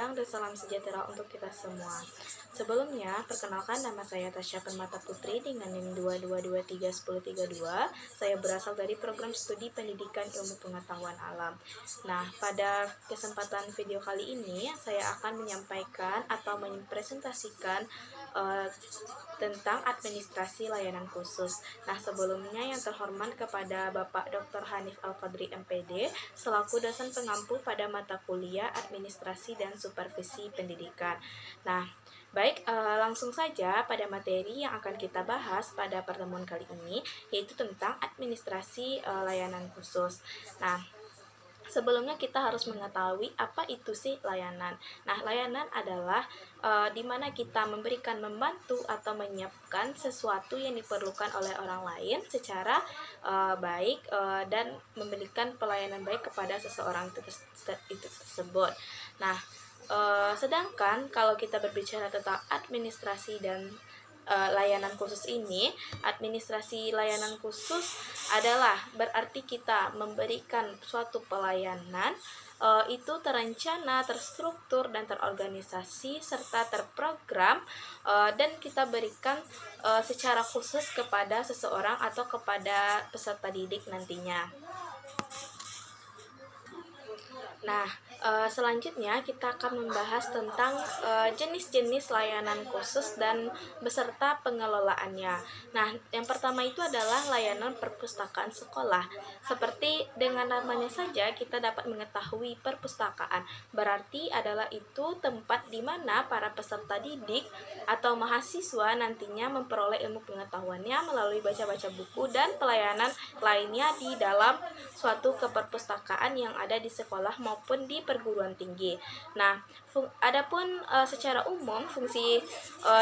datang dan salam sejahtera untuk kita semua. Sebelumnya, perkenalkan nama saya Tasya Permata Putri dengan NIM 22231032. Saya berasal dari program studi pendidikan ilmu pengetahuan alam. Nah, pada kesempatan video kali ini, saya akan menyampaikan atau mempresentasikan tentang administrasi layanan khusus. Nah, sebelumnya yang terhormat kepada Bapak Dr. Hanif Al-Fadri MPD selaku dosen pengampu pada mata kuliah Administrasi dan Supervisi Pendidikan. Nah, baik, langsung saja pada materi yang akan kita bahas pada pertemuan kali ini, yaitu tentang administrasi layanan khusus. Nah, sebelumnya kita harus mengetahui apa itu sih layanan. Nah, layanan adalah di mana kita membantu atau menyiapkan sesuatu yang diperlukan oleh orang lain secara baik dan memberikan pelayanan baik kepada seseorang itu tersebut. Nah, sedangkan kalau kita berbicara tentang administrasi dan layanan khusus ini, administrasi layanan khusus adalah berarti kita memberikan suatu pelayanan itu terencana, terstruktur, dan terorganisasi serta terprogram dan kita berikan secara khusus kepada seseorang atau kepada peserta didik nantinya. Nah, selanjutnya kita akan membahas tentang jenis-jenis layanan khusus dan beserta pengelolaannya. Nah, yang pertama itu adalah layanan perpustakaan sekolah. Seperti dengan namanya saja kita dapat mengetahui perpustakaan. Berarti adalah itu tempat di mana para peserta didik atau mahasiswa nantinya memperoleh ilmu pengetahuannya melalui baca-baca buku dan pelayanan lainnya di dalam suatu keperpustakaan yang ada di sekolah maupun di perguruan tinggi. Nah, adapun secara umum fungsi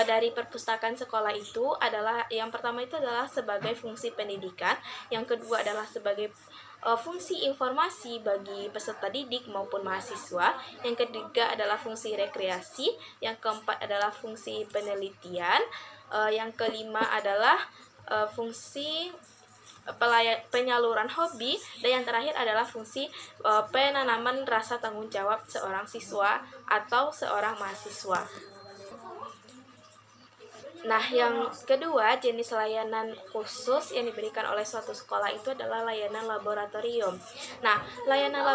dari perpustakaan sekolah itu adalah yang pertama itu adalah sebagai fungsi pendidikan, yang kedua adalah sebagai fungsi informasi bagi peserta didik maupun mahasiswa, yang ketiga adalah fungsi rekreasi, yang keempat adalah fungsi penelitian, yang kelima adalah fungsi penyaluran hobi, dan yang terakhir adalah fungsi penanaman rasa tanggung jawab seorang siswa atau seorang mahasiswa. Nah, yang kedua, jenis layanan khusus yang diberikan oleh suatu sekolah itu adalah layanan laboratorium. Nah, layanan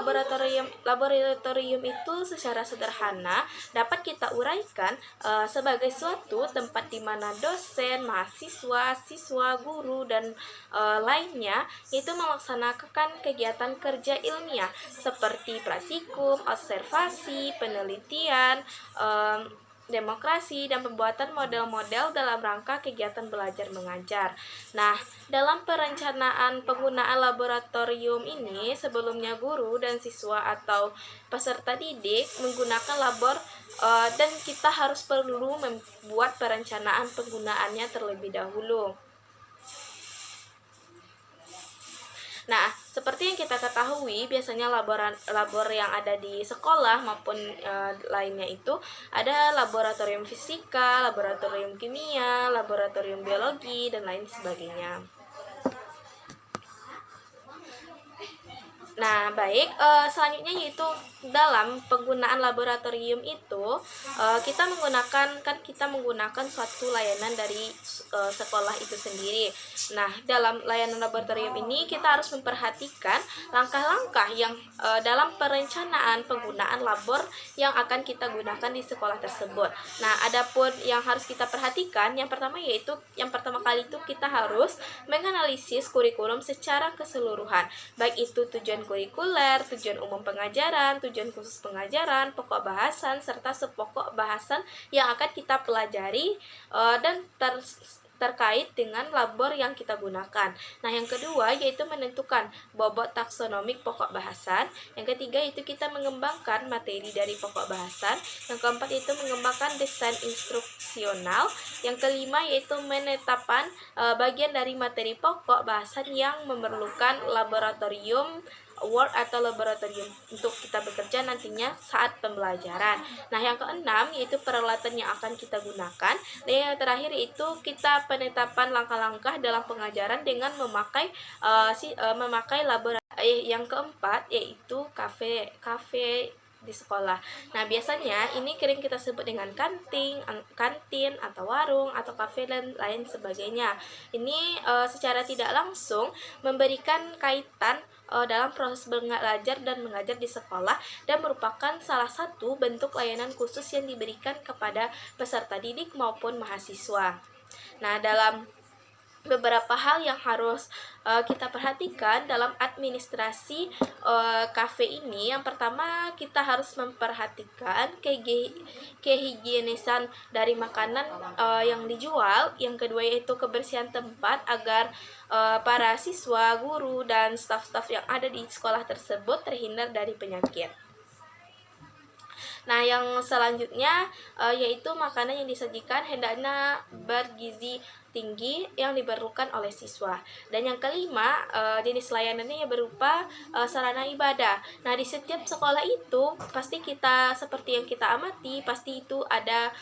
laboratorium itu secara sederhana dapat kita uraikan sebagai suatu tempat di mana dosen, mahasiswa, siswa, guru, dan lainnya itu melaksanakan kegiatan kerja ilmiah seperti praktikum, observasi, penelitian, demokrasi, dan pembuatan model-model dalam rangka kegiatan belajar mengajar. Nah, dalam perencanaan penggunaan laboratorium ini, sebelumnya guru dan siswa atau peserta didik menggunakan labor dan kita harus perlu membuat perencanaan penggunaannya terlebih dahulu. Nah, seperti yang kita ketahui, biasanya labor yang ada di sekolah maupun lainnya itu ada laboratorium fisika, laboratorium kimia, laboratorium biologi, dan lain sebagainya. Nah, baik, selanjutnya yaitu dalam penggunaan laboratorium itu kita menggunakan suatu layanan dari sekolah itu sendiri. Nah, dalam layanan laboratorium ini kita harus memperhatikan langkah-langkah yang dalam perencanaan penggunaan labor yang akan kita gunakan di sekolah tersebut. Nah, adapun yang harus kita perhatikan yang pertama kali itu kita harus menganalisis kurikulum secara keseluruhan, baik itu tujuan kurikuler, tujuan umum pengajaran, tujuan khusus pengajaran, pokok bahasan, serta sepokok bahasan yang akan kita pelajari dan terkait dengan labor yang kita gunakan. Nah, yang kedua yaitu menentukan bobot taksonomik pokok bahasan. Yang ketiga yaitu kita mengembangkan materi dari pokok bahasan. Yang keempat yaitu mengembangkan desain instruksional. Yang kelima yaitu menetapkan bagian dari materi pokok bahasan yang memerlukan laboratorium work atau laboratorium untuk kita bekerja nantinya saat pembelajaran. Nah, yang keenam yaitu peralatan yang akan kita gunakan. Dan yang terakhir itu kita penetapan langkah-langkah dalam pengajaran dengan memakai laboratorium. Yang keempat yaitu kafe di sekolah. Nah, biasanya ini sering kita sebut dengan kantin atau warung atau kafe dan lain sebagainya. Ini secara tidak langsung memberikan kaitan dalam proses belajar dan mengajar di sekolah dan merupakan salah satu bentuk layanan khusus yang diberikan kepada peserta didik maupun mahasiswa. Nah, dalam beberapa hal yang harus kita perhatikan dalam administrasi kafe ini. Yang pertama, kita harus memperhatikan kehigienisan dari makanan yang dijual. Yang kedua yaitu kebersihan tempat agar para siswa, guru, dan staf-staf yang ada di sekolah tersebut terhindar dari penyakit. Nah, yang selanjutnya yaitu makanan yang disajikan hendaknya bergizi tinggi yang diperlukan oleh siswa. Dan yang kelima, jenis layanannya yang berupa sarana ibadah. Nah, di setiap sekolah itu pasti kita seperti yang kita amati, pasti itu ada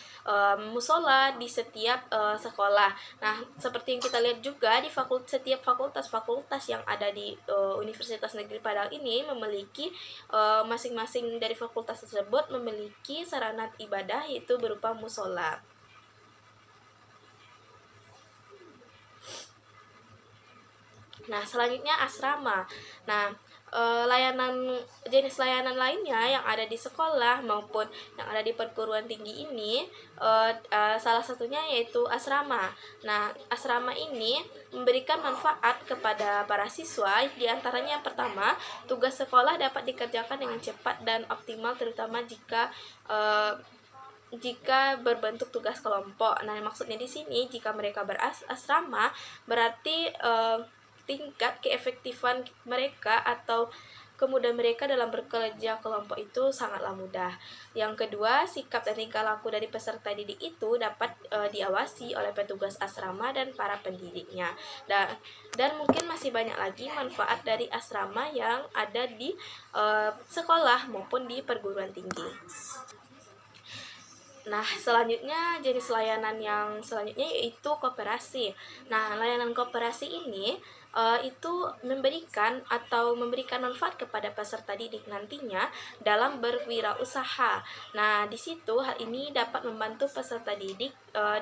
musola di setiap sekolah. Nah, seperti yang kita lihat juga di setiap fakultas yang ada di Universitas Negeri Padang ini memiliki masing-masing dari fakultas tersebut memiliki sarana ibadah yaitu berupa musola. Nah, selanjutnya asrama. Nah, jenis layanan lainnya yang ada di sekolah maupun yang ada di perguruan tinggi ini salah satunya yaitu asrama. Nah, asrama ini memberikan manfaat kepada para siswa, diantaranya yang pertama, tugas sekolah dapat dikerjakan dengan cepat dan optimal terutama jika berbentuk tugas kelompok. Nah, maksudnya di sini jika mereka berasrama berarti tingkat keefektifan mereka atau kemudahan mereka dalam bekerja kelompok itu sangatlah mudah. Yang kedua, sikap dan tingkah laku dari peserta didik itu dapat diawasi oleh petugas asrama dan para pendidiknya. Dan mungkin masih banyak lagi manfaat dari asrama yang ada di sekolah maupun di perguruan tinggi. Nah, selanjutnya jenis layanan yang selanjutnya yaitu koperasi. Nah, layanan koperasi ini itu memberikan manfaat kepada peserta didik nantinya dalam berwirausaha. Nah, di situ hal ini dapat membantu peserta didik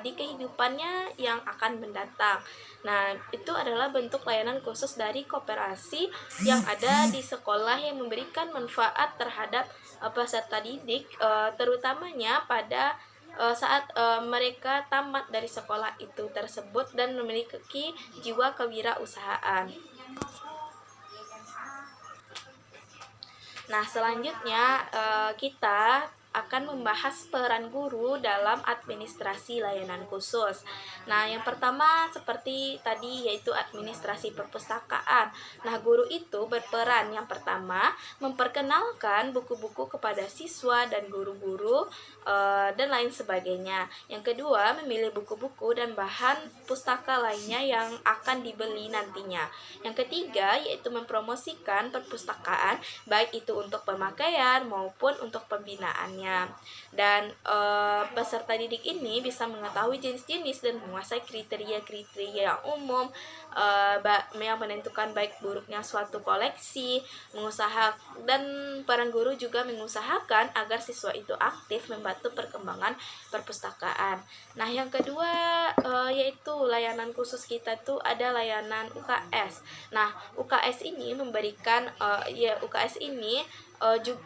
di kehidupannya yang akan mendatang. Nah, itu adalah bentuk layanan khusus dari koperasi yang ada di sekolah yang memberikan manfaat terhadap peserta didik, terutamanya pada saat mereka tamat dari sekolah itu tersebut dan memiliki jiwa kewirausahaan. Nah, selanjutnya kita akan membahas peran guru dalam administrasi layanan khusus. Nah, yang pertama seperti tadi yaitu administrasi perpustakaan. Nah, guru itu berperan yang pertama memperkenalkan buku-buku kepada siswa dan guru-guru dan lain sebagainya. Yang kedua, memilih buku-buku dan bahan pustaka lainnya yang akan dibeli nantinya. Yang ketiga, yaitu mempromosikan perpustakaan baik itu untuk pemakaian maupun untuk pembinaan. Dan peserta didik ini bisa mengetahui jenis-jenis dan menguasai kriteria-kriteria yang umum yang menentukan baik buruknya suatu koleksi, dan peran guru juga mengusahakan agar siswa itu aktif membantu perkembangan perpustakaan. Nah, yang kedua yaitu layanan khusus kita tuh ada layanan UKS. Nah, UKS ini memberikan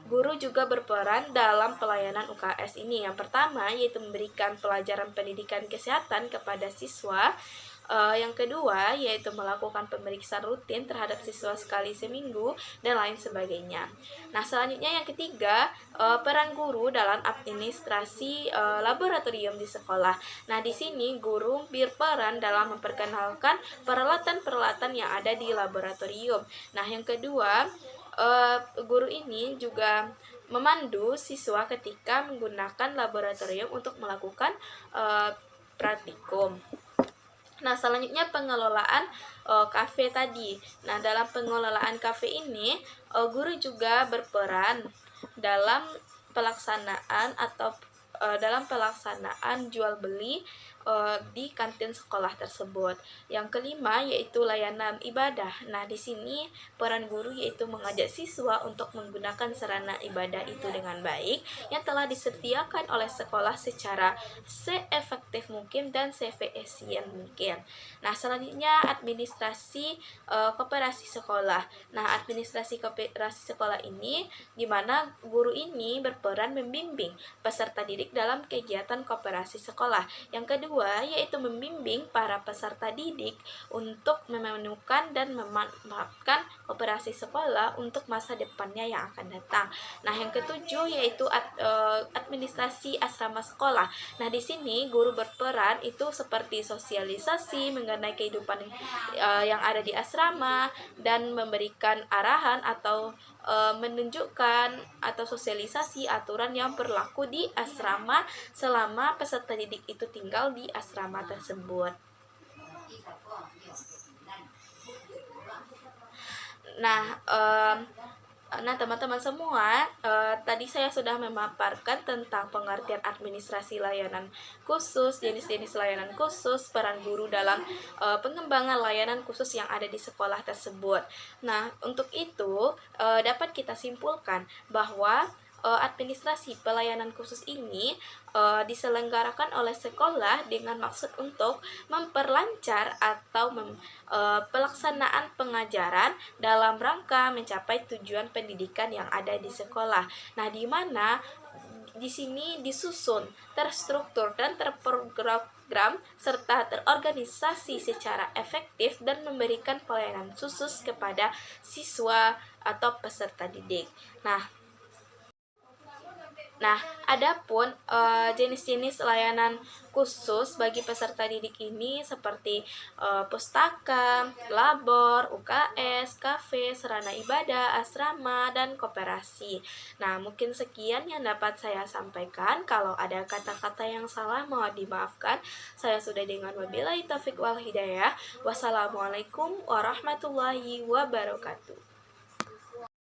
guru juga berperan dalam pelayanan UKS ini. Yang pertama yaitu memberikan pelajaran pendidikan kesehatan kepada siswa. Yang kedua yaitu melakukan pemeriksaan rutin terhadap siswa sekali seminggu dan lain sebagainya. Nah, selanjutnya yang ketiga, peran guru dalam administrasi laboratorium di sekolah. Nah, di sini guru berperan dalam memperkenalkan peralatan-peralatan yang ada di laboratorium. Nah, yang kedua, guru ini juga memandu siswa ketika menggunakan laboratorium untuk melakukan praktikum. Nah, selanjutnya pengelolaan kafe tadi. Nah, dalam pengelolaan kafe ini, guru juga berperan dalam pelaksanaan atau dalam pelaksanaan jual beli di kantin sekolah tersebut. Yang kelima yaitu layanan ibadah. Nah, di sini peran guru yaitu mengajak siswa untuk menggunakan sarana ibadah itu dengan baik yang telah disediakan oleh sekolah secara seefektif mungkin dan seefisien mungkin. Nah, selanjutnya administrasi koperasi sekolah. Nah, administrasi koperasi sekolah ini di mana guru ini berperan membimbing peserta didik dalam kegiatan koperasi sekolah. Yang kedua yaitu membimbing para peserta didik untuk menemukan dan memanfaatkan koperasi sekolah untuk masa depannya yang akan datang. Nah, yang ketujuh yaitu administrasi asrama sekolah. Nah, di sini guru berperan itu seperti sosialisasi mengenai kehidupan yang ada di asrama dan memberikan arahan atau menunjukkan atau sosialisasi aturan yang berlaku di asrama selama peserta didik itu tinggal di asrama tersebut. Nah, teman-teman semua, tadi saya sudah memaparkan tentang pengertian administrasi layanan khusus, jenis-jenis layanan khusus, peran guru dalam pengembangan layanan khusus yang ada di sekolah tersebut. Nah, untuk itu dapat kita simpulkan bahwa administrasi pelayanan khusus ini diselenggarakan oleh sekolah dengan maksud untuk memperlancar atau pelaksanaan pengajaran dalam rangka mencapai tujuan pendidikan yang ada di sekolah. Nah, di mana di sini disusun, terstruktur dan terprogram serta terorganisasi secara efektif dan memberikan pelayanan khusus kepada siswa atau peserta didik. Nah, adapun jenis-jenis layanan khusus bagi peserta didik ini seperti pustaka, labor, UKS, kafe, sarana ibadah, asrama, dan koperasi. Nah, mungkin sekian yang dapat saya sampaikan. Kalau ada kata-kata yang salah, mohon dimaafkan. Saya sudah dengan wabillahi taufiq wal hidayah. Wassalamualaikum warahmatullahi wabarakatuh.